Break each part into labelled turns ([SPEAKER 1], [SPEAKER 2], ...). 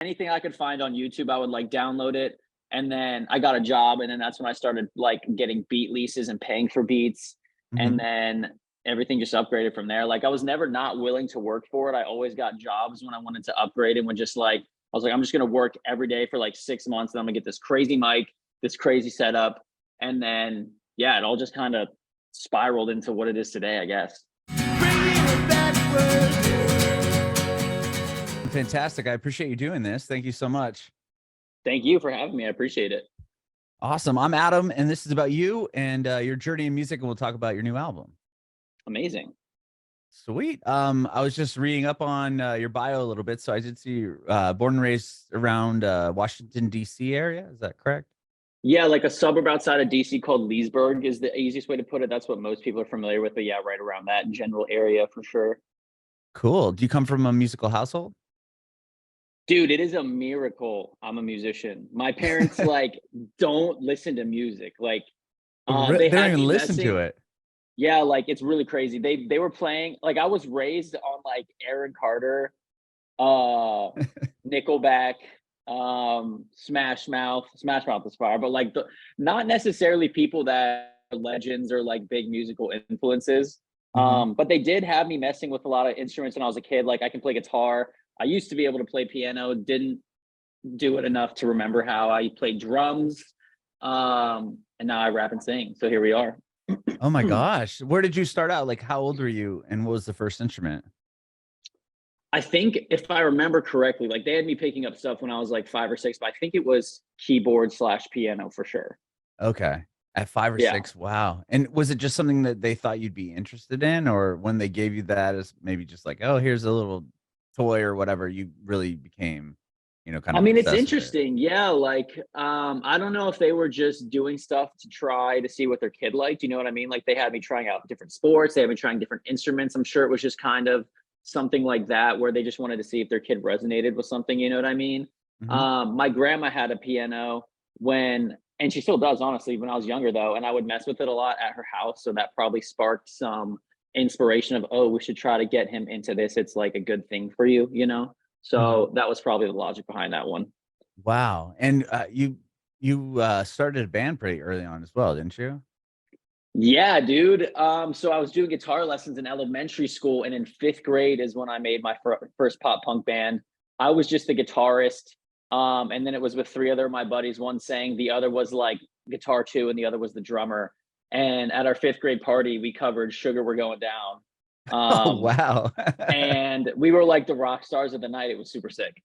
[SPEAKER 1] anything I could find on YouTube, I would like download it. And then I got a job, and then that's when I started like getting beat leases and paying for beats. And
[SPEAKER 2] Mhm.
[SPEAKER 1] then everything just upgraded from there. Like I was never not willing to work for it. I always got jobs when I wanted to upgrade, and when just like I was like, I'm just gonna work every day for like 6 months, and I'm gonna get this crazy mic, this crazy setup, and then yeah, it all just kind of spiraled into what it is today, I guess.
[SPEAKER 2] Fantastic. I appreciate you doing this. Thank you so much.
[SPEAKER 1] Thank you for having me. I appreciate it.
[SPEAKER 2] Awesome. I'm Adam, and this is about you and your journey in music, and we'll talk about your new album.
[SPEAKER 1] Amazing.
[SPEAKER 2] Sweet. I was just reading up on your bio a little bit, so I did see you're born and raised around Washington D.C. area. Is that correct?
[SPEAKER 1] Yeah, like a suburb outside of DC called Leesburg is the easiest way to put it. That's what most people are familiar with. But yeah, right around that general area for sure.
[SPEAKER 2] Cool. Do you come from a musical household?
[SPEAKER 1] Dude, it is a miracle I'm a musician. My parents like don't listen to music. Like
[SPEAKER 2] They
[SPEAKER 1] they
[SPEAKER 2] don't
[SPEAKER 1] had
[SPEAKER 2] even
[SPEAKER 1] me
[SPEAKER 2] listen to
[SPEAKER 1] messing.
[SPEAKER 2] it.
[SPEAKER 1] Yeah, like it's really crazy. They were playing like I was raised on like Aaron Carter, uh Nickelback, Smash Mouth is fire, but like the not necessarily people that are legends or like big musical influences.
[SPEAKER 2] Mhm.
[SPEAKER 1] But they did have me messing with a lot of instruments when I was a kid. Like I can play guitar. I used to be able to play piano, didn't do it enough to remember how. I played drums. And now I rap and sing. So here we are.
[SPEAKER 2] Oh my gosh. Where did you start out? Like, how old were you, and what was the first instrument?
[SPEAKER 1] I think if I remember correctly, like they had me picking up stuff when I was like 5 or 6, but I think it was keyboard slash piano for sure.
[SPEAKER 2] Okay. At 5 or
[SPEAKER 1] Yeah.
[SPEAKER 2] 6, wow. And was it just something that they thought you'd be interested in, or when they gave you that as maybe just like, "Oh, here's a little toy," or whatever, you really became, kind
[SPEAKER 1] I
[SPEAKER 2] of
[SPEAKER 1] mean, it's
[SPEAKER 2] obsessed with it?
[SPEAKER 1] interesting. Yeah, like I don't know if they were just doing stuff to try to see what their kid liked. You know what I mean? Like they had me trying out different sports, they had me trying different instruments. I'm sure it was just kind of something like that where they just wanted to see if their kid resonated with something, you know what I mean?
[SPEAKER 2] Mhm.
[SPEAKER 1] My grandma had a piano when and she still does honestly when I was younger though, and I would mess with it a lot at her house, so that probably sparked some inspiration of, oh, we should try to get him into this. It's like a good thing for you, you know?
[SPEAKER 2] Mhm.
[SPEAKER 1] So that was probably the logic behind that one.
[SPEAKER 2] Wow. And, you started a band pretty early on as well, didn't you?
[SPEAKER 1] Yeah, dude. So I was doing guitar lessons in elementary school, and in 5th grade is when I made my first pop punk band. I was just the guitarist, and then it was with 3 other of my buddies. One sang, the other was like guitar too, and the other was the drummer. And at our 5th grade party, we covered "Sugar We're Going Down,"
[SPEAKER 2] Oh,
[SPEAKER 1] um,
[SPEAKER 2] wow.
[SPEAKER 1] and we were like the rock stars of the night. It was super sick.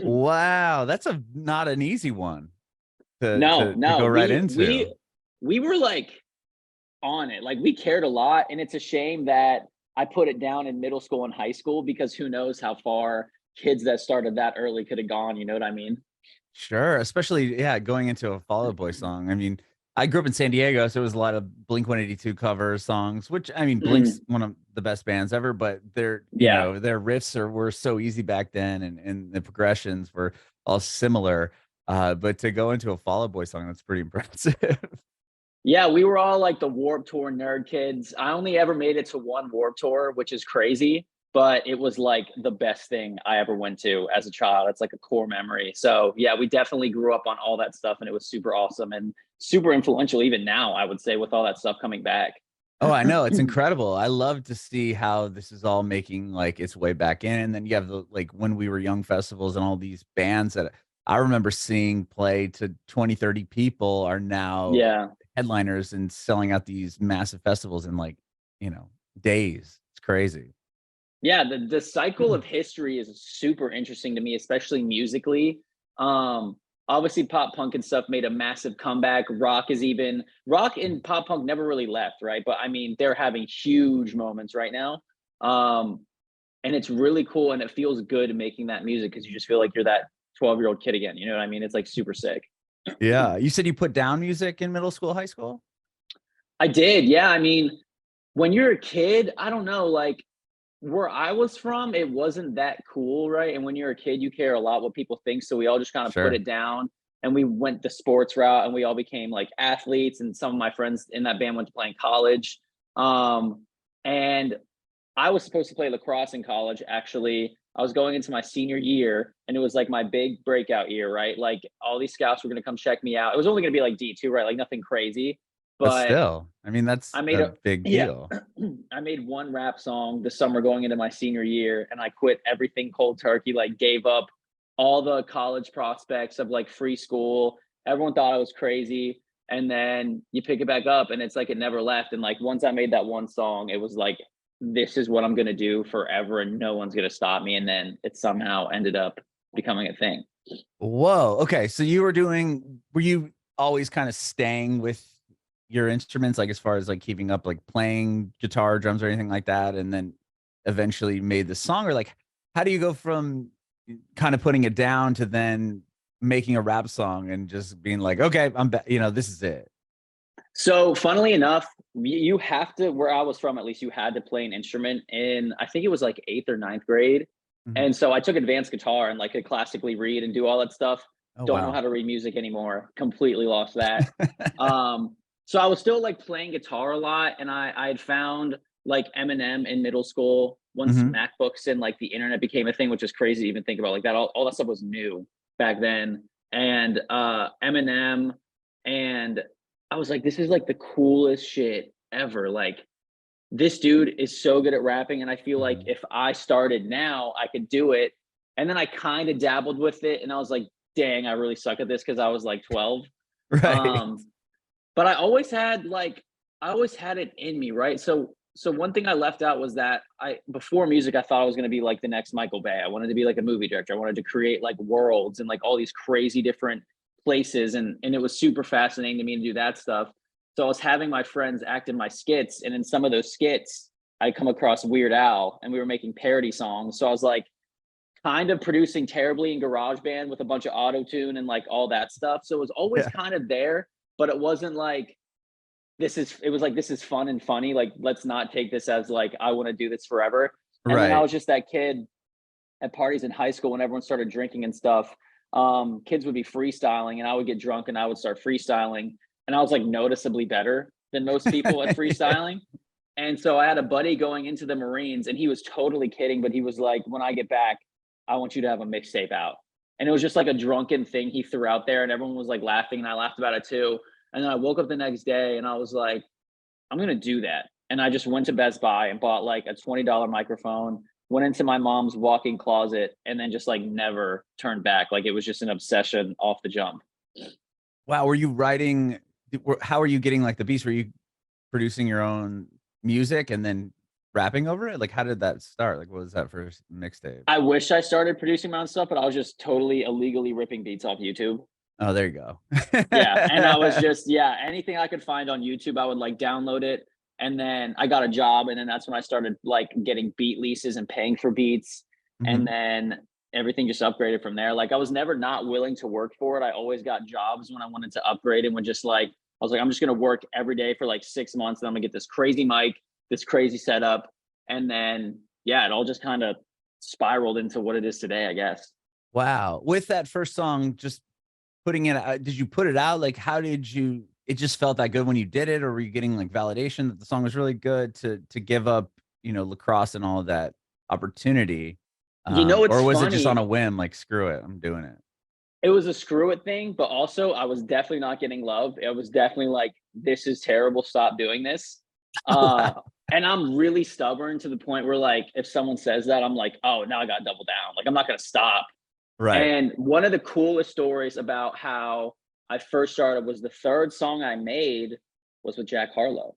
[SPEAKER 2] Wow, that's a not an easy one to
[SPEAKER 1] No,
[SPEAKER 2] to
[SPEAKER 1] no,
[SPEAKER 2] go right
[SPEAKER 1] we
[SPEAKER 2] into.
[SPEAKER 1] we we were like on it. Like we cared a lot, and it's a shame that I put it down in middle school and high school because who knows how far kids that started that early could have gone. You know what I mean?
[SPEAKER 2] Sure, especially, yeah, going into a Fall Out Boy song. I mean, I grew up in San Diego, so it was a lot of Blink-182 cover songs, which, I mean, Blink's
[SPEAKER 1] Mm,
[SPEAKER 2] one of the best bands ever, but
[SPEAKER 1] yeah,
[SPEAKER 2] their riffs were so easy back then, and the progressions were all similar. But to go into a Fall Out Boy song, that's pretty impressive.
[SPEAKER 1] yeah. We were all like the Warp Tour nerd kids. I only ever made it to one Warp Tour, which is crazy, but it was like the best thing I ever went to as a child. It's like a core memory. So yeah, we definitely grew up on all that stuff, and it was super awesome and super influential. Even now, I would say, with all that stuff coming back.
[SPEAKER 2] Oh, I know, it's incredible. I love to see how this is all making, like, its way back in, and then you have the like, When We Were Young festivals and all these bands that I remember seeing play to 20, 30 people are now
[SPEAKER 1] Yeah.
[SPEAKER 2] headliners and selling out these massive festivals in, like, you know, days. It's crazy.
[SPEAKER 1] Yeah, the cycle of history is super interesting to me, especially musically. Um, Obviously pop punk and stuff made a massive comeback. Rock and pop punk never really left, right? But I mean, they're having huge moments right now. Um, and it's really cool and it feels good making that music because you just feel like you're that 12-year-old kid again. You know what I mean? It's like super sick.
[SPEAKER 2] Yeah. You said you put down music in middle school, high school?
[SPEAKER 1] I did, yeah. I mean, when you're a kid, I don't know, like where I was from, it wasn't that cool, right? And when you're a kid, you care a lot what people think. So we all just kind of put
[SPEAKER 2] Sure.
[SPEAKER 1] it down and we went the sports route and we all became like athletes. And some of my friends in that band went to play in college. Um, and I was supposed to play lacrosse in college, actually. I was going into my senior year, and it was like my big breakout year, right? Like all these scouts were gonna come check me out. It was only gonna be like D2, right? Like nothing crazy.
[SPEAKER 2] But
[SPEAKER 1] But
[SPEAKER 2] still, I mean, that's
[SPEAKER 1] I made
[SPEAKER 2] a
[SPEAKER 1] a
[SPEAKER 2] big
[SPEAKER 1] yeah,
[SPEAKER 2] deal.
[SPEAKER 1] I made one rap song the summer going into my senior year, and I quit everything cold turkey, like gave up all the college prospects of like free school. Everyone thought I was crazy. And then you pick it back up and it's like it never left. And like once I made that one song, it was like, this is what I'm gonna do forever and no one's gonna stop me. And then it somehow ended up becoming a thing.
[SPEAKER 2] Whoa. Okay. So were you always kind of staying with your instruments, like as far as like keeping up, like playing guitar, drums, or anything like that, and then eventually made the song? Or like, how do you go from kind of putting it down to then making a rap song and just being like, okay, this is it?
[SPEAKER 1] So funnily enough, you have to, where I was from, at least you had to play an instrument in, I think it was like eighth or ninth grade.
[SPEAKER 2] Mhm.
[SPEAKER 1] And so I took advanced guitar and like could classically read and do all that stuff.
[SPEAKER 2] Oh,
[SPEAKER 1] Don't know
[SPEAKER 2] wow.
[SPEAKER 1] how to read music anymore. Completely lost that. So I was still like playing guitar a lot, and I had found like Eminem in middle school once
[SPEAKER 2] Mhm.
[SPEAKER 1] MacBooks and like the internet became a thing, which is crazy to even think about. Like that, all that stuff was new back then. And Eminem, and I was like, this is like the coolest shit ever. Like this dude is so good at rapping, and I feel like
[SPEAKER 2] Mhm.
[SPEAKER 1] if I started now, I could do it. And then I kind of dabbled with it, and I was like, dang, I really suck at this because I was like 12.
[SPEAKER 2] Right.
[SPEAKER 1] Um, but I always had it in me, right? So one thing I left out was that I before music, I thought I was gonna be like the next Michael Bay. I wanted to be like a movie director. I wanted to create like worlds and like all these crazy different places, and it was super fascinating to me to do that stuff. So I was having my friends act in my skits, and in some of those skits, I come across Weird Al, and we were making parody songs. So I was like kind of producing terribly in GarageBand with a bunch of auto tune and like all that stuff. So it was always
[SPEAKER 2] Yeah.
[SPEAKER 1] kind of there, but it wasn't like it was like this is fun and funny. Like let's not take this as like I want to do this forever. And then I
[SPEAKER 2] Right.
[SPEAKER 1] was just that kid at parties in high school when everyone started drinking and stuff. Kids would be freestyling, and I would get drunk and I would start freestyling, and I was like noticeably better than most people at freestyling. And so I had a buddy going into the Marines, and he was totally kidding, but he was like, when I get back, I want you to have a mixtape out. And it was just like a drunken thing he threw out there, and everyone was like laughing, and I laughed about it too. And then I woke up the next day and I was like, I'm gonna do that. And I just went to Best Buy and bought like a $20 microphone, went into my mom's walk-in closet, and then just like never turned back. Like it was just an obsession off the jump.
[SPEAKER 2] Wow. Were you writing? How are you getting like the beats? Were you producing your own music and then rapping over it? Like, how did that start? Like, what was that first mixtape?
[SPEAKER 1] I wish I started producing my own stuff, but I was just totally illegally ripping beats off YouTube.
[SPEAKER 2] Oh, there you go.
[SPEAKER 1] Yeah, and I was just yeah, anything I could find on YouTube, I would like download it, and then I got a job, and then that's when I started like getting beat leases and paying for beats, and
[SPEAKER 2] Mhm.
[SPEAKER 1] then everything just upgraded from there. Like I was never not willing to work for it. I always got jobs when I wanted to upgrade, and when just like I was like, I'm just gonna work every day for like 6 months, and I'm gonna get this crazy mic, this crazy setup, and then yeah, it all just kind of spiraled into what it is today, I guess.
[SPEAKER 2] Wow. With that first song, just putting it out, did you put it out? Like, how did you? It just felt that good when you did it, or were you getting like validation that the song was really good to give up, lacrosse and all of that opportunity,
[SPEAKER 1] You know, it's
[SPEAKER 2] or was it just on a
[SPEAKER 1] funny.
[SPEAKER 2] whim? Like, screw it, I'm doing it.
[SPEAKER 1] It was a screw it thing, but also I was definitely not getting love. It was definitely like, this is terrible. Stop doing this. Uh,
[SPEAKER 2] Wow.
[SPEAKER 1] and I'm really stubborn to the point where like, if someone says that, I'm like, oh, now I got to double down. Like, I'm not going to stop.
[SPEAKER 2] Right.
[SPEAKER 1] And one of the coolest stories about how I first started was the third song I made was with Jack Harlow,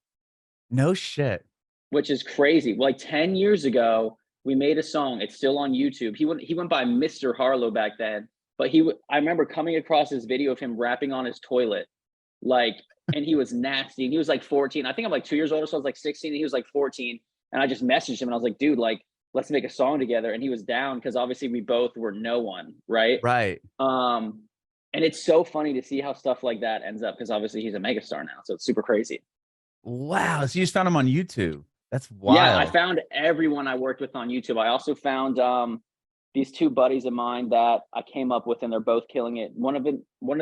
[SPEAKER 2] No shit.
[SPEAKER 1] which is crazy. Like 10 years ago, we made a song. It's still on YouTube. He went by Mr. Harlow back then, but I remember coming across this video of him rapping on his toilet, like, and he was nasty. And he was like 14. I think I'm like 2 years older, so I was like 16, and he was like 14. And I just messaged him, and I was like, dude, like, let's make a song together. And he was down because obviously we both were no one, right?
[SPEAKER 2] Right.
[SPEAKER 1] Um, and it's so funny to see how stuff like that ends up because obviously he's a megastar now, so it's super crazy.
[SPEAKER 2] Wow. So you just found him on YouTube. That's
[SPEAKER 1] Yeah, I
[SPEAKER 2] wild.
[SPEAKER 1] found everyone I worked with on YouTube. I also found these two buddies of mine that I came up with, and they're both killing it. One of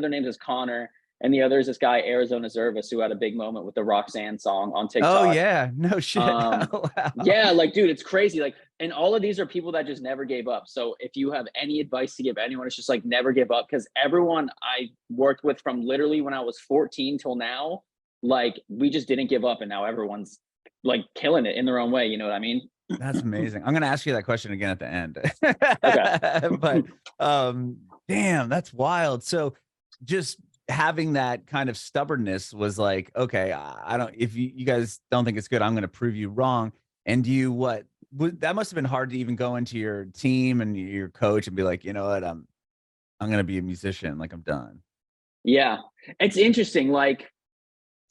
[SPEAKER 1] their names is Connor, and the other is this guy Arizona Zervis, who had a big moment with the Roxanne song on
[SPEAKER 2] Oh
[SPEAKER 1] TikTok.
[SPEAKER 2] yeah. No shit.
[SPEAKER 1] Um,
[SPEAKER 2] Oh, wow.
[SPEAKER 1] yeah, like dude, it's crazy. Like, and all of these are people that just never gave up. So if you have any advice to give anyone, it's just like never give up, because everyone I worked with from literally when I was 14 till now, like we just didn't give up, and now everyone's like killing it in their own way. You know what I mean?
[SPEAKER 2] That's amazing. I'm gonna ask you that question again at the end.
[SPEAKER 1] Okay.
[SPEAKER 2] But damn, that's wild. So just having that kind of stubbornness was like, okay, I don't, if you guys don't think it's good, I'm gonna prove you wrong. And you what that must have been hard to even go into your team and your coach and be like, you know what, I'm gonna be a musician, like I'm done.
[SPEAKER 1] Yeah, it's interesting. Like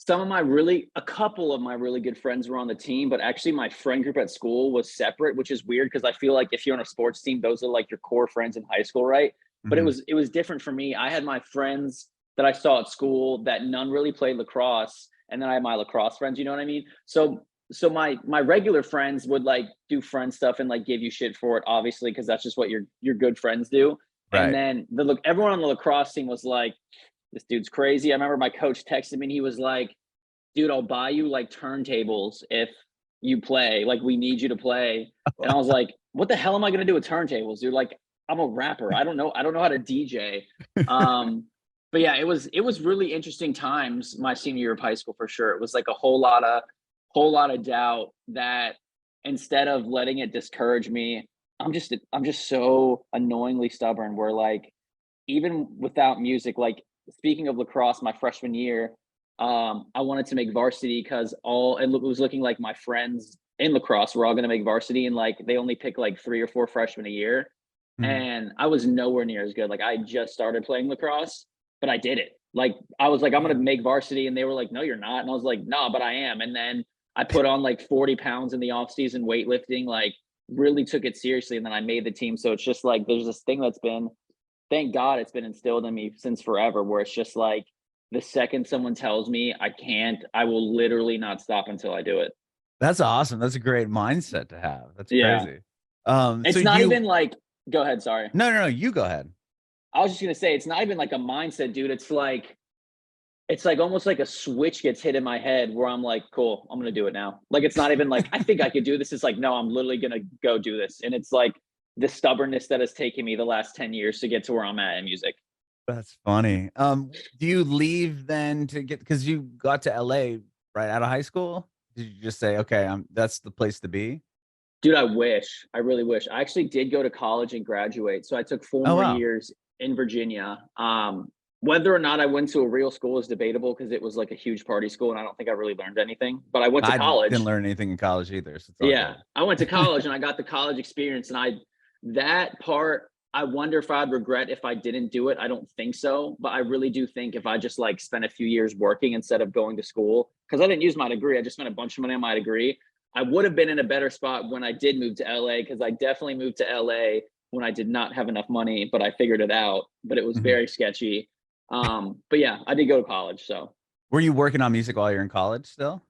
[SPEAKER 1] a couple of my really good friends were on the team, but actually my friend group at school was separate, which is weird because I feel like if you're on a sports team, those are like your core friends in high school, right? But
[SPEAKER 2] Mhm.
[SPEAKER 1] it was different for me. I had my friends that I saw at school that none really played lacrosse, and then I had my lacrosse friends. You know what I mean? So my regular friends would like do friend stuff and like give you shit for it, obviously, because that's just what your good friends do. And
[SPEAKER 2] Right.
[SPEAKER 1] then everyone on the lacrosse team was like, this dude's crazy. I remember my coach texted me and he was like, dude, I'll buy you like turntables if you play. Like, we need you to play. And I was like, what the hell am I gonna do with turntables, dude? Like, I'm a rapper. I don't know how to DJ. But yeah, it was really interesting times my senior year of high school for sure. It was like a whole lot of doubt that instead of letting it discourage me, I'm just so annoyingly stubborn where like even without music, like speaking of lacrosse, my freshman year, I wanted to make varsity because it was looking like my friends in lacrosse were all going to make varsity, and like they only pick like 3 or 4 freshmen a year,
[SPEAKER 2] Mhm.
[SPEAKER 1] and I was nowhere near as good. Like I just started playing lacrosse, but I did it. Like I was like, I'm going to
[SPEAKER 2] Yeah.
[SPEAKER 1] make varsity, and they were like, no, you're not, and I was like, no, but I am. And then I put on like 40 pounds in the off season weightlifting, like really took it seriously, and then I made the team. So it's just like there's this thing that's been, thank God, it's been instilled in me since forever, where it's just like the second someone tells me I can't, I will literally not stop until I do it.
[SPEAKER 2] That's awesome. That's a great mindset to have. That's
[SPEAKER 1] Yeah.
[SPEAKER 2] crazy. So
[SPEAKER 1] It's not even like, go ahead, sorry.
[SPEAKER 2] no, you go ahead.
[SPEAKER 1] I was just gonna say it's not even like a mindset, dude. It's like almost like a switch gets hit in my head where I'm like, cool, I'm gonna do it now. Like it's not even like I think I could do this. It's like, no, I'm literally gonna go do this. And it's like the stubbornness that has taken me the last 10 years to get to where I'm at in music.
[SPEAKER 2] That's funny. Do you leave then to get because you got to LA right out of high school? Did you just say, okay, that's the place to be?
[SPEAKER 1] Dude, I wish. I really wish. I actually did go to college and graduate. So I took 4
[SPEAKER 2] Oh
[SPEAKER 1] more
[SPEAKER 2] wow.
[SPEAKER 1] years in Virginia. Whether or not I went to a real school is debatable because it was like a huge party school and I don't think I really learned anything. But I went to
[SPEAKER 2] I didn't
[SPEAKER 1] college.
[SPEAKER 2] learn anything in college either, so it's all
[SPEAKER 1] Yeah,
[SPEAKER 2] good.
[SPEAKER 1] I went to college and I got the college experience, and that part, I wonder if I'd regret if I didn't do it. I don't think so, but I really do think if I just like spent a few years working instead of going to school, because I didn't use my degree, I just spent a bunch of money on my degree. I would have been in a better spot when I did move to LA, because I definitely moved to LA when I did not have enough money, but I figured it out. But it was
[SPEAKER 2] Mhm.
[SPEAKER 1] very sketchy. But yeah, I did go to college, so
[SPEAKER 2] Were you working on music while you're in college still?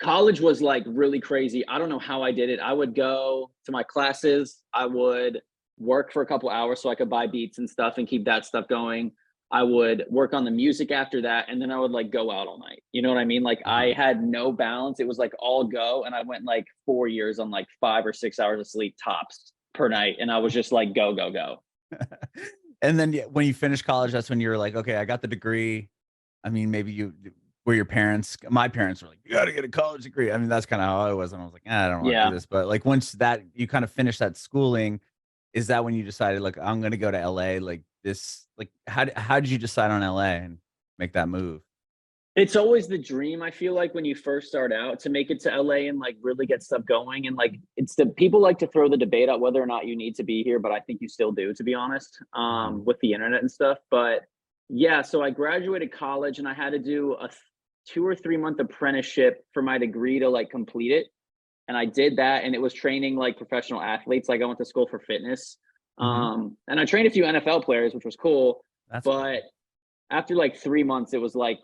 [SPEAKER 1] college was like really crazy. I don't know how I did it. I would go to my classes. I would work for a couple hours so I could buy beats and stuff and keep that stuff going. I would work on the music after that, and then I would like go out all night. You know what I mean? Like I
[SPEAKER 2] Uh-huh.
[SPEAKER 1] had no balance. It was like all go, and I went like 4 years on like 5 or 6 hours of sleep tops per night, and I was just like go go go.
[SPEAKER 2] And then yeah, when you finished college, that's when you were like, okay, I got the degree. I mean, maybe you were your parents. My parents were like, you got to get a college degree. I mean, that's kind of how I was, and I was like, I don't want to do
[SPEAKER 1] Yeah.
[SPEAKER 2] this. But like once that you kind of finished that schooling, is that when you decided like I'm going to go to LA? Like this, like how did you decide on LA and make that move?
[SPEAKER 1] It's always the dream, I feel like, when you first start out to make it to LA and like really get stuff going. And like it's the people like to throw the debate out whether or not you need to be here, but I think you still do, to be honest,
[SPEAKER 2] Mhm.
[SPEAKER 1] with the internet and stuff. But yeah, so I graduated college and I had to do a 2 or 3 month apprenticeship for my degree to like complete it. And I did that, and it was training like professional athletes. Like I went to school for fitness.
[SPEAKER 2] Mhm.
[SPEAKER 1] And I trained a few NFL players, which was cool.
[SPEAKER 2] That's
[SPEAKER 1] But
[SPEAKER 2] cool.
[SPEAKER 1] after like 3 months, it was like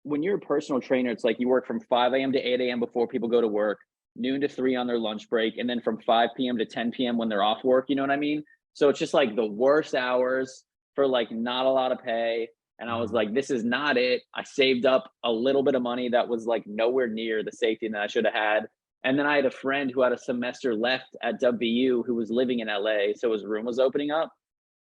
[SPEAKER 1] when you're a personal trainer, it's like you work from 5 a.m. to 8 a.m. before people go to work, noon to 3 on their lunch break, and then from 5 p.m. to 10 p.m. when they're off work. You know what I mean? So it's just like the worst hours for like not a lot of pay. And I was
[SPEAKER 2] Mhm.
[SPEAKER 1] like, this is not it. I saved up a little bit of money that was like nowhere near the safety that I should have had. And then I had a friend who had a semester left at WU who was living in LA, so his room was opening up.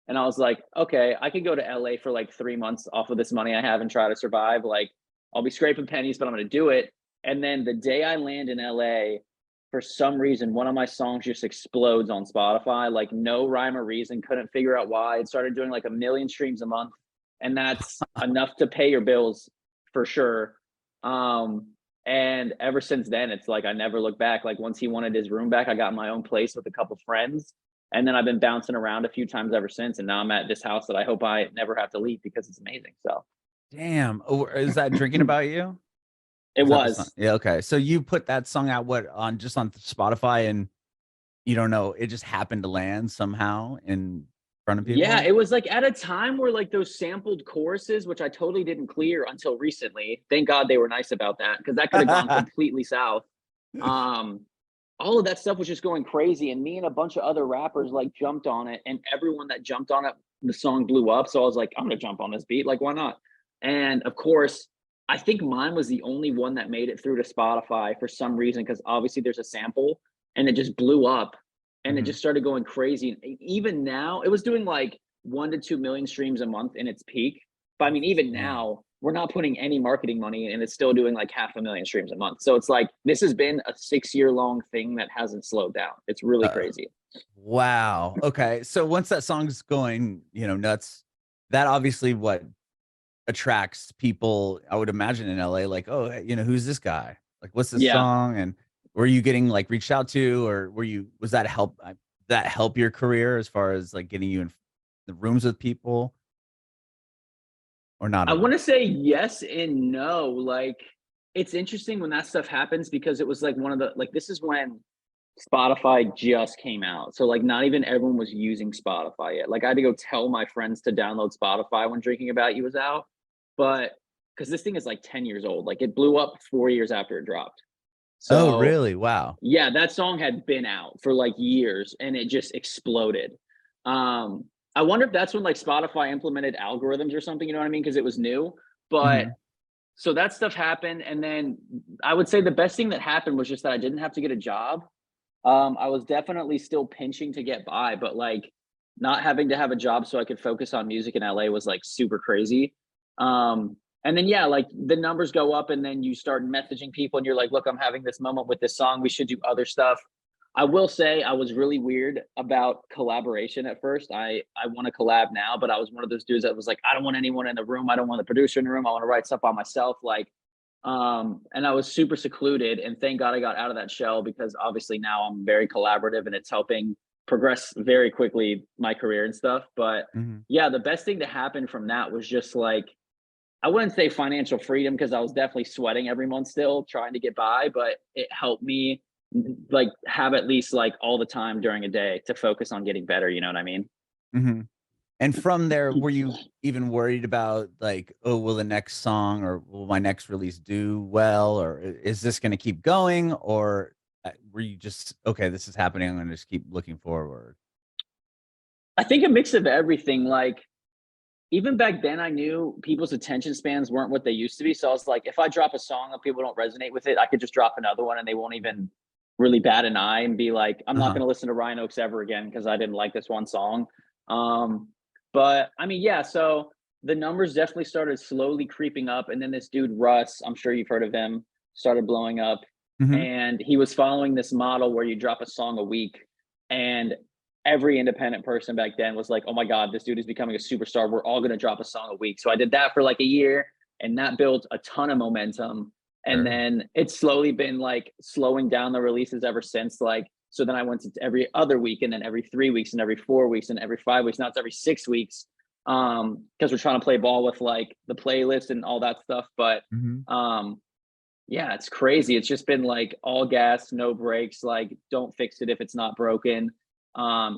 [SPEAKER 1] And I was like, okay, I could go to LA for like 3 months off of this money I have and try to survive. Like, I'll be scraping pennies, but I'm going to do it. And then the day I land in LA, for some reason, one of my songs just explodes on Spotify. Like, no rhyme or reason, couldn't figure out why. It started doing like 1 million streams a month. And that's enough to pay your bills for sure. And ever since then, it's like I never look back. Like, once he wanted his room back, I got my own place with a couple friends. And then I've been bouncing around a few times ever since. And now I'm at this house that I hope I never have to leave because it's amazing. So
[SPEAKER 2] Damn. Oh, is that Drinking About You?
[SPEAKER 1] it
[SPEAKER 2] Is that the song?
[SPEAKER 1] was.
[SPEAKER 2] Yeah, okay. So you put that song out what on just on Spotify and you don't know, it just happened to land somehow in front of
[SPEAKER 1] Yeah,
[SPEAKER 2] people?
[SPEAKER 1] it was like at a time where like those sampled choruses, which I totally didn't clear until recently. Thank God they were nice about that because that could have gone completely south. Um, all of that stuff was just going crazy, and me and a bunch of other rappers like jumped on it, and everyone that jumped on it, the song blew up. So I was like, I'm gonna jump on this beat, like why not? And of course, I think mine was the only one that made it through to Spotify for some reason because obviously there's a sample, and it just blew up, and it
[SPEAKER 2] Mhm.
[SPEAKER 1] just started going crazy. And even now, it was doing like 1 to 2 million streams a month in its peak. But I mean, even
[SPEAKER 2] Man.
[SPEAKER 1] now, we're not putting any marketing money in, and it's still doing like 500,000 streams a month. So it's like this has been a 6 year long thing that hasn't slowed down. It's really
[SPEAKER 2] Uh,
[SPEAKER 1] crazy.
[SPEAKER 2] wow. Okay. So once that song's going, nuts, that obviously what attracts people, I would imagine in LA, like, oh, hey, who's this guy? Like, what's this
[SPEAKER 1] Yeah.
[SPEAKER 2] song? And were you getting like reached out to, or was that help your career as far as like getting you in the rooms with people or not
[SPEAKER 1] I
[SPEAKER 2] at
[SPEAKER 1] want
[SPEAKER 2] all?
[SPEAKER 1] to say yes and no. Like, it's interesting when that stuff happens because it was like one of the, like, this is when Spotify just came out. So, like, not even everyone was using Spotify yet. Like, I had to go tell my friends to download Spotify when Drinking About You was out. But because this thing is like 10 years old, like, it blew up 4 years after it dropped.
[SPEAKER 2] Oh,
[SPEAKER 1] So,
[SPEAKER 2] really? Wow.
[SPEAKER 1] yeah, that song had been out for like years and it just exploded. Um, I wonder if that's when like Spotify implemented algorithms or something, you know what I mean? Because it was new. But
[SPEAKER 2] Mhm.
[SPEAKER 1] so that stuff happened. And then I would say the best thing that happened was just that I didn't have to get a job. I was definitely still pinching to get by, but like not having to have a job so I could focus on music in LA was like super crazy. And then yeah, like the numbers go up, and then you start messaging people, and you're like, "Look, I'm having this moment with this song. We should do other stuff." I will say I was really weird about collaboration at first. I want to collab now, but I was one of those dudes that was like, I don't want anyone in the room. I don't want the producer in the room. I want to write stuff by myself. Like, and I was super secluded, and thank God I got out of that shell because obviously now I'm very collaborative and it's helping progress very quickly my career and stuff. But
[SPEAKER 2] Mhm.
[SPEAKER 1] yeah, the best thing to happen from that was just like, I wouldn't say financial freedom because I was definitely sweating every month still trying to get by, but it helped me like have at least like all the time during a day to focus on getting better. You know what I mean?
[SPEAKER 2] Mhm. And from there, were you even worried about like, oh, will the next song or will my next release do well, or is this going to keep going, or were you just okay? This is happening. I'm going to just keep looking forward.
[SPEAKER 1] I think a mix of everything. Like, even back then, I knew people's attention spans weren't what they used to be. So I was like, if I drop a song and people don't resonate with it, I could just drop another one and they won't even really bat an eye and be like, I'm
[SPEAKER 2] Uh
[SPEAKER 1] not
[SPEAKER 2] huh.
[SPEAKER 1] going to listen to Ryan Oaks ever again because I didn't like this one song. Um, but I mean, yeah, so the numbers definitely started slowly creeping up. And then this dude, Russ, I'm sure you've heard of him, started blowing up.
[SPEAKER 2] Hmm.
[SPEAKER 1] And he was following this model where you drop a song a week. And every independent person back then was like, "Oh my god, this dude is becoming a superstar. We're all going to drop a song a week." So I did that for like a year, and that built a ton of momentum. And
[SPEAKER 2] Sure.
[SPEAKER 1] then it's slowly been like slowing down the releases ever since. Like, so then I went to every other week, and then every 3 weeks, and every 4 weeks, and every 5 weeks. Now it's every 6 weeks, because we're trying to play ball with like the playlist and all that stuff. But
[SPEAKER 2] Hmm.
[SPEAKER 1] um, yeah, it's crazy. It's just been like all gas, no brakes. Like, don't fix it if it's not broken.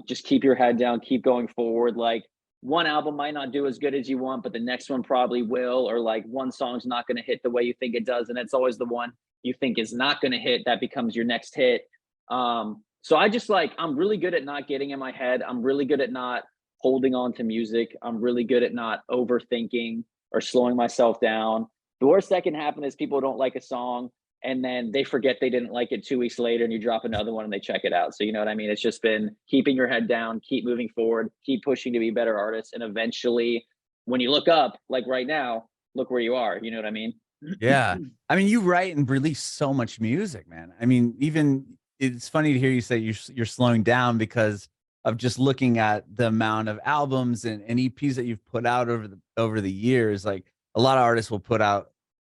[SPEAKER 1] Just keep your head down, keep going forward. Like, one album might not do as good as you want, but the next one probably will. Or like one song's not going to hit the way you think it does, and it's always the one you think is not going to hit that becomes your next hit. So I just like I'm really good at not getting in my head. I'm really good at not holding on to music. I'm really good at not overthinking or slowing myself down. The worst that can happen is people don't like a song. and then they forget they didn't like it 2 weeks later, and you drop another one and they check it out. So you know what I mean? It's just been keeping your head down, keep moving forward, keep pushing to be better artists, and eventually when you look up, like right now, look where you are. You know what I mean?
[SPEAKER 2] Yeah. I mean, you write and release so much music, man. I mean, even it's funny to hear you say you're slowing down because of just looking at the amount of albums and EPs that you've put out over the years. Like a lot of artists will put out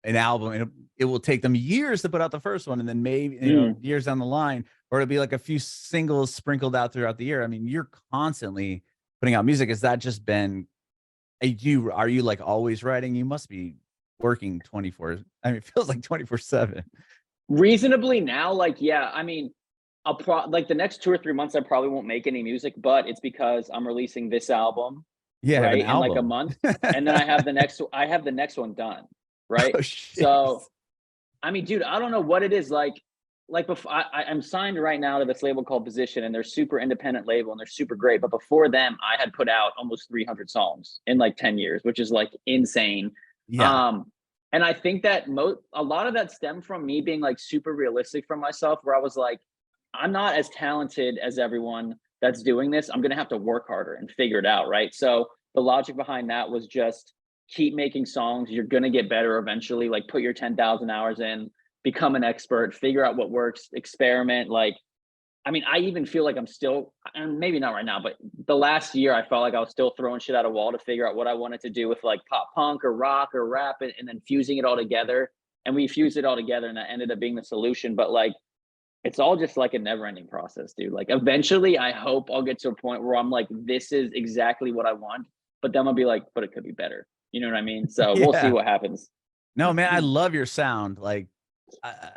[SPEAKER 2] an album and it will take them years to put out the first one, and then maybe years down the line, or it'll be like a few singles sprinkled out throughout the year. I mean, you're constantly putting out music. Has that just been are you like always writing? You must be working 24. I mean, it feels like 24/7.
[SPEAKER 1] Reasonably now, like, yeah, I mean, like the next 2 or 3 months, I probably won't make any music, but it's because I'm releasing this album,
[SPEAKER 2] Yeah, I have an
[SPEAKER 1] right, in like a
[SPEAKER 2] album.
[SPEAKER 1] month, and then I have the next one done, right?
[SPEAKER 2] Oh shit.
[SPEAKER 1] So, I mean, dude, I don't know what it is like before I'm signed right now to this label called Position, and they're super independent label and they're super great. But before them, I had put out almost 300 songs in like 10 years, which is like insane.
[SPEAKER 2] Yeah.
[SPEAKER 1] And I think that a lot of that stemmed from me being like super realistic for myself, where I was like, I'm not as talented as everyone that's doing this. I'm gonna have to work harder and figure it out, right? So the logic behind that was just keep making songs. You're gonna get better eventually. Like put your 10,000 hours in, become an expert, figure out what works, experiment. Like, I mean, I even feel like I'm still, and maybe not right now, but the last year I felt like I was still throwing shit at a wall to figure out what I wanted to do with like pop punk or rock or rap, and then fusing it all together. And we fused it all together, and that ended up being the solution. But like, it's all just like a never ending process, dude. Like, eventually, I hope I'll get to a point where I'm like, this is exactly what I want. But then I'll be like, but it could be better. You know what I mean? So we'll see
[SPEAKER 2] Yeah.
[SPEAKER 1] what happens.
[SPEAKER 2] No, man, I love your sound. Like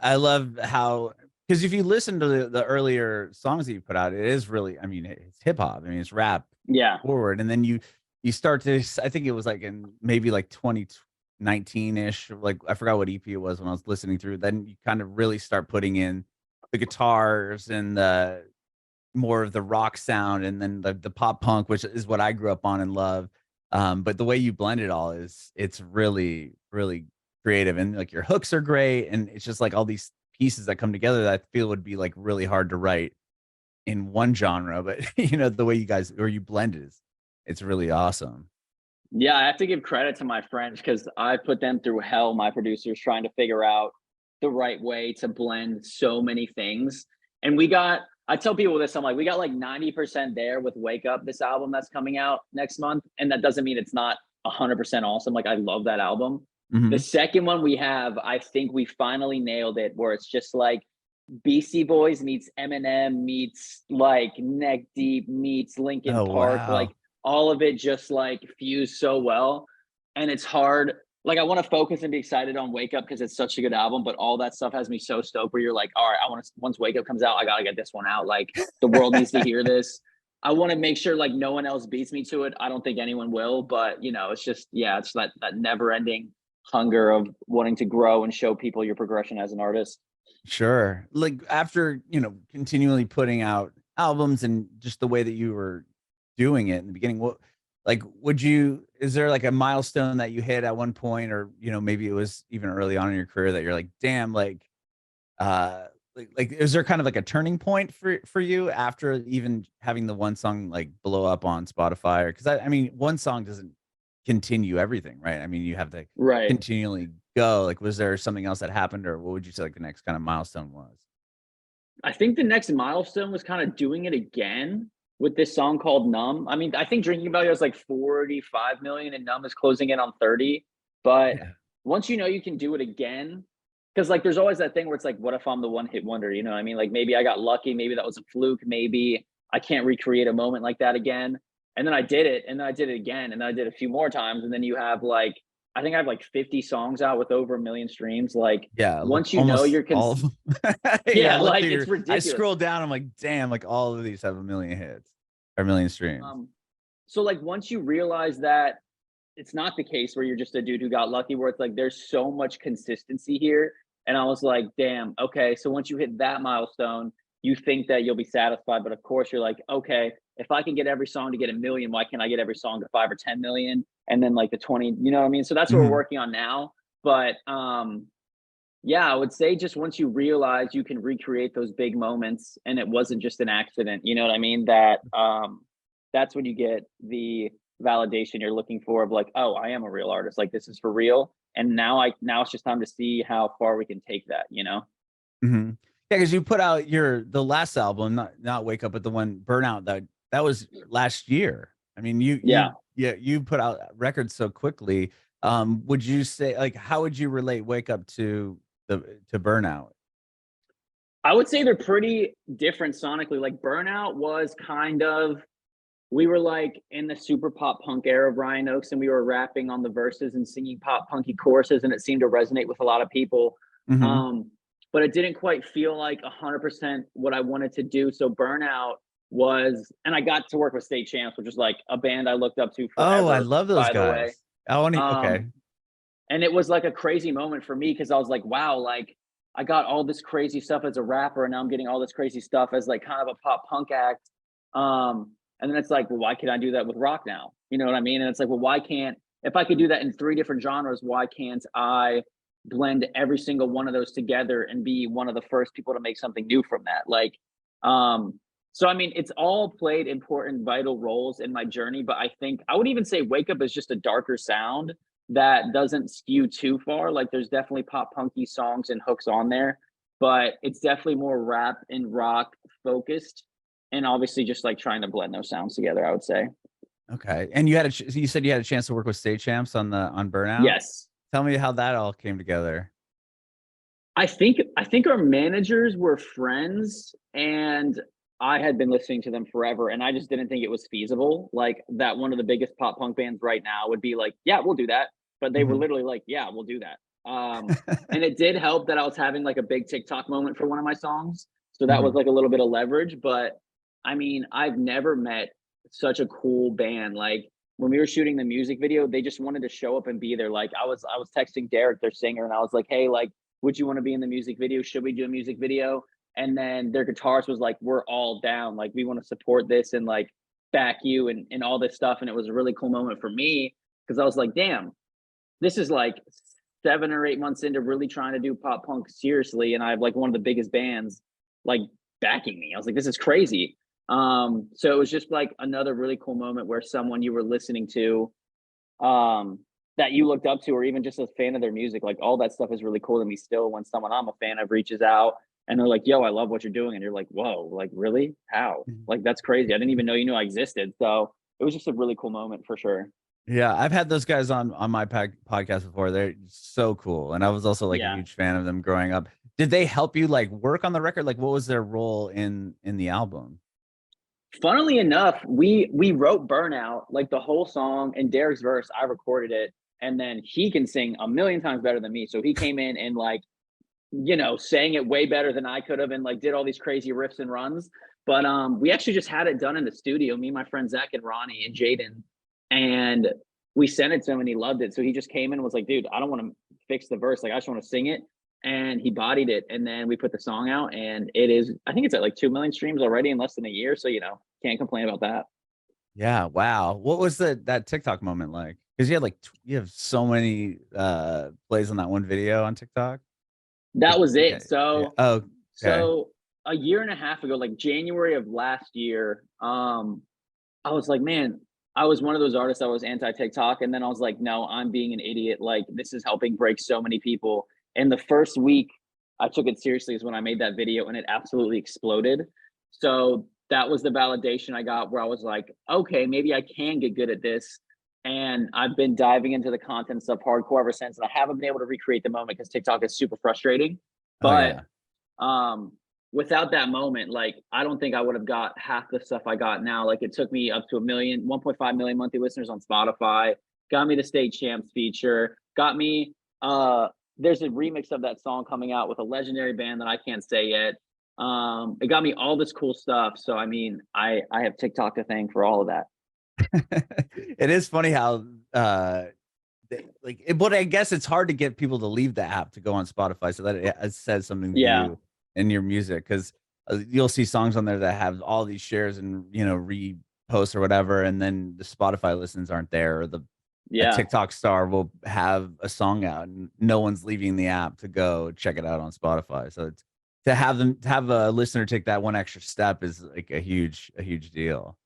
[SPEAKER 2] I love how, because if you listen to the earlier songs that you put out, it is really, I mean, it's hip hop. I mean, it's rap
[SPEAKER 1] Yeah.
[SPEAKER 2] forward. And then you start to, I think it was like in maybe like 2019-ish, like I forgot what EP it was when I was listening through. Then you kind of really start putting in the guitars and the more of the rock sound, and then the pop punk, which is what I grew up on and love. But the way you blend it all it's really, really creative, and like your hooks are great, and it's just like all these pieces that come together that I feel would be like really hard to write in one genre. But the way you guys or you blend it it's really awesome.
[SPEAKER 1] Yeah, I have to give credit to my friends because I put them through hell, my producers, trying to figure out the right way to blend so many things. And I tell people this, I'm like, we got like 90% there with Wake Up, this album that's coming out next month. And that doesn't mean it's not 100% awesome. Like, I love that album. The
[SPEAKER 2] Mhm.
[SPEAKER 1] second one we have, I think we finally nailed it, where it's just like Beastie Boys meets Eminem meets like Neck Deep meets Linkin
[SPEAKER 2] Oh,
[SPEAKER 1] Park, like
[SPEAKER 2] wow.
[SPEAKER 1] all of it just like fused so well. And it's hard. Like, I want to focus and be excited on Wake Up because it's such a good album, but all that stuff has me so stoked where you're like, all right, I want to, once Wake Up comes out, I gotta get this one out. Like, the world needs to hear this. I want to make sure like no one else beats me to it. I don't think anyone will, but it's just, yeah, it's that never ending hunger of wanting to grow and show people your progression as an artist.
[SPEAKER 2] Sure. Like after, continually putting out albums and just the way that you were doing it in the beginning, what like is there like a milestone that you hit at one point, or maybe it was even early on in your career that you're like, damn, uh like is there kind of like a turning point for you after even having the one song like blow up on Spotify? Or because I mean, one song doesn't continue everything, right? I mean, you have to
[SPEAKER 1] Right.
[SPEAKER 2] continually go. Like, was there something else that happened, or what would you say like the next kind of milestone was?
[SPEAKER 1] I think the next milestone was kind of doing it again with this song called Numb. I mean, I think Drinking About You has like 45 million and Numb is closing in on 30. But
[SPEAKER 2] Yeah.
[SPEAKER 1] once you can do it again, because like there's always that thing where it's like, what if I'm the one hit wonder? You know what I mean? Like, maybe I got lucky, maybe that was a fluke, maybe I can't recreate a moment like that again. And then I did it, and then I did it again, and then I did it a few more times. And then you have like, I think I have like 50 songs out with over 1 million streams. Like,
[SPEAKER 2] Yeah, like
[SPEAKER 1] once you know
[SPEAKER 2] almost
[SPEAKER 1] you're
[SPEAKER 2] all of them. Yeah, I
[SPEAKER 1] yeah,
[SPEAKER 2] looked
[SPEAKER 1] like
[SPEAKER 2] through
[SPEAKER 1] it's
[SPEAKER 2] I
[SPEAKER 1] ridiculous.
[SPEAKER 2] scrolled down, I'm like, damn, like all of these have 1 million hits or 1 million streams.
[SPEAKER 1] Um, so like once you realize that it's not the case where you're just a dude who got lucky, where it's like there's so much consistency here. And I was like, damn, okay. So once you hit that milestone, you think that you'll be satisfied. But of course you're like, okay, if I can get every song to get 1 million, why can't I get every song to 5 or 10 million? And then like the 20, you know what I mean? So that's what we're
[SPEAKER 2] Mhm.
[SPEAKER 1] working on now. But Yeah, I would say just once you realize you can recreate those big moments and it wasn't just an accident, you know what I mean? That's when you get the validation you're looking for of like, oh, I am a real artist. Like this is for real. And now it's just time to see how far we can take that, you know?
[SPEAKER 2] Hmm. Yeah, because you put out the last album, not Wake Up, but the one Burnout that was last year. I mean,
[SPEAKER 1] Yeah.
[SPEAKER 2] you put out records so quickly. Would you say like how would you relate Wake Up to Burnout?
[SPEAKER 1] I would say they're pretty different sonically. Like Burnout was kind of we were like in the super pop punk era of Ryan Oakes, and we were rapping on the verses and singing pop punky choruses, and it seemed to resonate with a lot of people.
[SPEAKER 2] Hmm.
[SPEAKER 1] Um, but it didn't quite feel like 100% what I wanted to do. So Burnout was, and I got to work with State Champs, which is like a band I looked up to
[SPEAKER 2] Oh, I
[SPEAKER 1] forever,
[SPEAKER 2] love those
[SPEAKER 1] by the way.
[SPEAKER 2] guys. I want to. Okay.
[SPEAKER 1] Um, and it was like a crazy moment for me because I was like, wow, like I got all this crazy stuff as a rapper, and now I'm getting all this crazy stuff as like kind of a pop punk act. And then it's like, well, why can't I do that with rock now? You know what I mean? And it's like, well, why can't if I could do that in three different genres, why can't I blend every single one of those together and be one of the first people to make something new from that? Um, so I mean, it's all played important, vital roles in my journey. But I think I would even say Wake Up is just a darker sound that doesn't skew too far. Like there's definitely pop punky songs and hooks on there, but it's definitely more rap and rock focused. And obviously just like trying to blend those sounds together, I would say.
[SPEAKER 2] Okay. And you said you had a chance to work with State Champs on Burnout.
[SPEAKER 1] Yes.
[SPEAKER 2] Tell me how that all came together.
[SPEAKER 1] I think our managers were friends and I had been listening to them forever and I just didn't think it was feasible. Like that one of the biggest pop punk bands right now would be like, yeah, we'll do that. But they were
[SPEAKER 2] Mhm.
[SPEAKER 1] literally like, yeah, we'll do that. And it did help that I was having like a big TikTok moment for one of my songs. So that was
[SPEAKER 2] Mhm.
[SPEAKER 1] like a little bit of leverage. But I mean, I've never met such a cool band. Like when we were shooting the music video, they just wanted to show up and be there. Like I was texting Derek, their singer, and I was like, hey, like, would you want to be in the music video? Should we do a music video? And then their guitarist was like, we're all down. Like, we want to support this and like back you and all this stuff. And it was a really cool moment for me because I was like, damn, this is like 7 or 8 months into really trying to do pop punk seriously. And I have like one of the biggest bands like backing me. I was like, this is crazy. So it was just like another really cool moment where someone you were listening to um that you looked up to or even just a fan of their music, like all that stuff is really cool to me still when someone I'm a fan of reaches out and they're like, yo, I love what you're doing, and you're like, whoa, like really, how,
[SPEAKER 2] Mhm.
[SPEAKER 1] like that's crazy, I didn't even know you knew I existed. So it was just a really cool moment for sure.
[SPEAKER 2] Yeah, I've had those guys on my podcast before. They're so cool, and I was also like a
[SPEAKER 1] Yeah,
[SPEAKER 2] huge fan of them growing up. Did they help you like work on the record? Like, what was their role in the album?
[SPEAKER 1] funnily enough, we wrote Burnout, like the whole song, and Derek's verse I recorded it, and then he can sing a million times better than me, so he came in and like, you know, sang it way better than I could have and like did all these crazy riffs and runs. But we actually just had it done in the studio, me, my friend Zach and Ronnie and Jaden. And we sent it to him and he loved it. So he just came in and was like, dude, I don't want to fix the verse. Like I just want to sing it. And he bodied it. And then we put the song out and it is, I think it's at like 2 million streams already in less than a year. So, you know, can't complain about that.
[SPEAKER 2] Yeah, wow. What was that TikTok moment like? Because you had like you have so many plays on that one video on TikTok.
[SPEAKER 1] That was
[SPEAKER 2] Yeah,
[SPEAKER 1] it.
[SPEAKER 2] yeah.
[SPEAKER 1] So,
[SPEAKER 2] Oh, okay.
[SPEAKER 1] so a year and a half ago, like January of last year, I was like, man, I was one of those artists that was anti TikTok. And then I was like, no, I'm being an idiot. Like, this is helping break so many people. And the first week I took it seriously is when I made that video and it absolutely exploded. So that was the validation I got where I was like, okay, maybe I can get good at this. And I've been diving into the content stuff hardcore ever since. And I haven't been able to recreate the moment because TikTok is super frustrating.
[SPEAKER 2] Oh
[SPEAKER 1] But
[SPEAKER 2] yeah.
[SPEAKER 1] um without that moment, like I don't think I would have got half the stuff I got now. Like it took me up to 1.5 million monthly listeners on Spotify, got me the state champs feature, got me there's a remix of that song coming out with a legendary band that I can't say yet. It got me all this cool stuff. So I mean, I have TikTok to thank for all of that.
[SPEAKER 2] It is funny how but I guess it's hard to get people to leave the app to go on Spotify so that it says something to
[SPEAKER 1] Yeah.
[SPEAKER 2] you in your music because you'll see songs on there that have all these shares and reposts or whatever, and then the Spotify listens aren't there or the a
[SPEAKER 1] Yeah.
[SPEAKER 2] TikTok star will have a song out and no one's leaving the app to go check it out on Spotify. So it's, to have a listener take that one extra step is like a huge deal.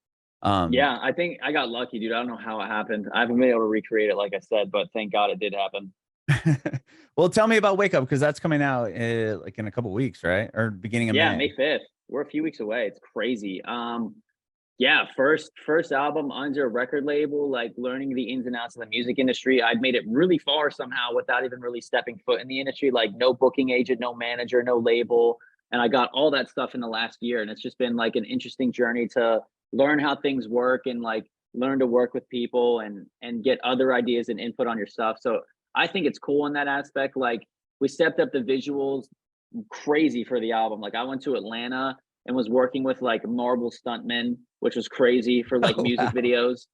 [SPEAKER 1] Yeah, I think I got lucky, dude. I don't know how it happened. I haven't been able to recreate it, like I said, but thank God it did happen.
[SPEAKER 2] Well, tell me about Wake Up, because that's coming out like in a couple weeks, right? Or beginning of
[SPEAKER 1] Yeah,
[SPEAKER 2] May.
[SPEAKER 1] May 5th. We're a few weeks away. It's crazy. Yeah, first album under a record label, like learning the ins and outs of the music industry. I'd made it really far somehow without even really stepping foot in the industry, like no booking agent, no manager, no label. And I got all that stuff in the last year. And it's just been like an interesting journey to learn how things work and like learn to work with people and get other ideas and input on your stuff. So I think it's cool in that aspect. Like we stepped up the visuals crazy for the album. Like I went to Atlanta and was working with like marble stuntmen, which was crazy for like
[SPEAKER 2] Oh,
[SPEAKER 1] music
[SPEAKER 2] wow.
[SPEAKER 1] videos.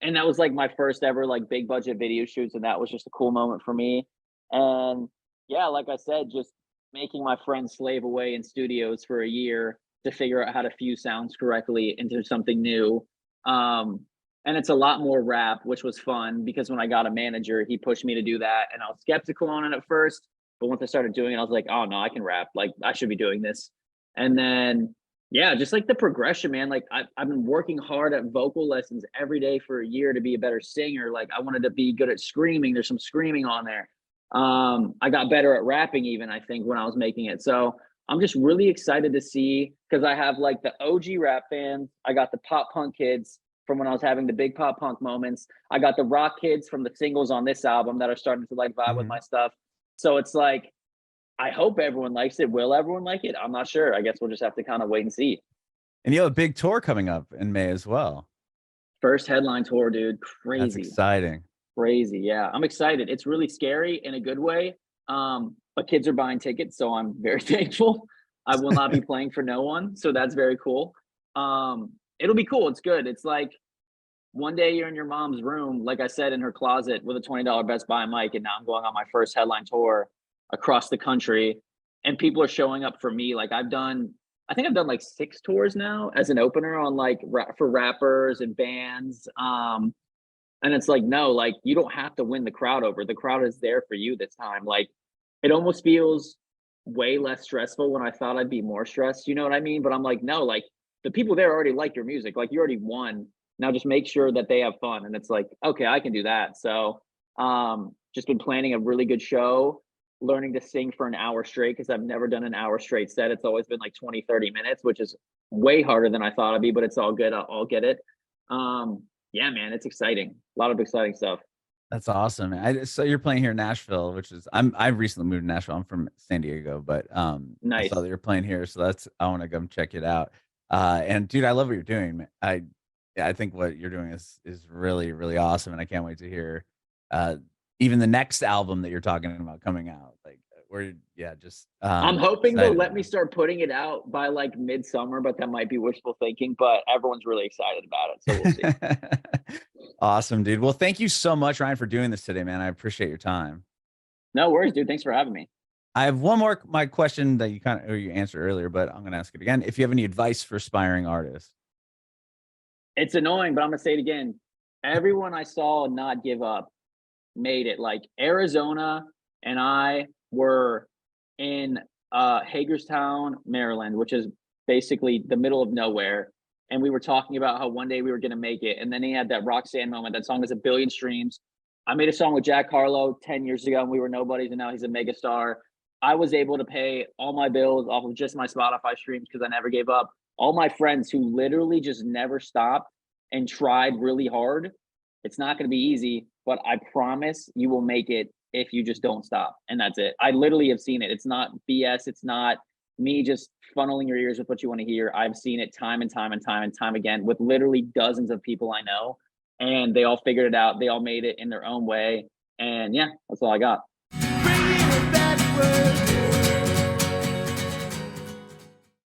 [SPEAKER 1] And that was like my first ever like big budget video shoots, and that was just a cool moment for me. And yeah, like I said, just making my friends slave away in studios for a year to figure out how to fuse sounds correctly into something new. And it's a lot more rap, which was fun because when I got a manager, he pushed me to do that. And I was skeptical on it at first, but once I started doing it, I was like, oh no, I can rap. Like I should be doing this. And then, yeah, just like the progression, man. Like I've been working hard at vocal lessons every day for a year to be a better singer. Like I wanted to be good at screaming. There's some screaming on there. I got better at rapping even, I think, when I was making it. So I'm just really excited to see, because I have like the OG rap fans. I got the pop punk kids from when I was having the big pop punk moments. I got the rock kids from the singles on this album that are starting to like vibe with
[SPEAKER 2] Mhm.
[SPEAKER 1] my stuff. So it's like, I hope everyone likes it. Will everyone like it? I'm not sure. I guess we'll just have to kind of wait and see.
[SPEAKER 2] And you have a big tour coming up in May as well.
[SPEAKER 1] First headline tour, dude.
[SPEAKER 2] That's
[SPEAKER 1] Crazy.
[SPEAKER 2] exciting.
[SPEAKER 1] Crazy. Yeah. I'm excited. It's really scary in a good way. But kids are buying tickets, so I'm very thankful. I will not be playing for no one. So that's very cool. It'll be cool. It's good. It's like one day you're in your mom's room, like I said, in her closet with a $20 Best Buy mic, and now I'm going on my first headline tour across the country, and people are showing up for me. Like I think I've done like 6 tours now as an opener on like for rappers and bands. And it's like, no, like you don't have to win the crowd over. The crowd is there for you this time. Like it almost feels way less stressful when I thought I'd be more stressed. You know what I mean? But I'm like, no, like the people there already like your music. Like you already won. Now just make sure that they have fun. And it's like, okay, I can do that. So just been planning a really good show, learning to sing for an hour straight, because I've never done an hour straight set. It's always been like 20, 30 minutes, which is way harder than I thought it'd be, but it's all good. I'll get it. Yeah, man, it's exciting. A lot of exciting stuff.
[SPEAKER 2] That's awesome. So you're playing here in Nashville, which is I've recently moved to Nashville. I'm from San Diego, but I saw
[SPEAKER 1] Nice.
[SPEAKER 2] that you're playing here, so I want to come check it out. And dude, I love what you're doing, man. I think what you're doing is really awesome, and I can't wait to hear uh even the next album that you're talking about coming out. Like we're just
[SPEAKER 1] I'm hoping they'll
[SPEAKER 2] excited,
[SPEAKER 1] let me
[SPEAKER 2] man.
[SPEAKER 1] start putting it out by like midsummer, but that might be wishful thinking. But everyone's really excited about it, so we'll see.
[SPEAKER 2] Awesome, dude. Well, thank you so much, Ryan, for doing this today, man. I appreciate your time.
[SPEAKER 1] No worries, dude. Thanks for having me.
[SPEAKER 2] I have one more my question that you answered earlier, but I'm gonna ask it again. If you have any advice for aspiring artists.
[SPEAKER 1] It's annoying, but I'm gonna say it again. Everyone I saw not give up made it. Like Arizona and I were in Hagerstown, Maryland, which is basically the middle of nowhere. And we were talking about how one day we were gonna make it. And then he had that Roxanne moment. That song has 1 billion streams. I made a song with Jack Harlow 10 years ago, and we were nobodies, and now he's a megastar. I was able to pay all my bills off of just my Spotify streams because I never gave up. All my friends who literally just never stopped and tried really hard. It's not going to be easy, but I promise you will make it if you just don't stop. And that's it. I literally have seen it. It's not BS. It's not me just funneling your ears with what you want to hear. I've seen it time and time and time and time again with literally dozens of people I know, and they all figured it out. They all made it in their own way. And yeah, that's all I got.
[SPEAKER 3] Bringing it backward.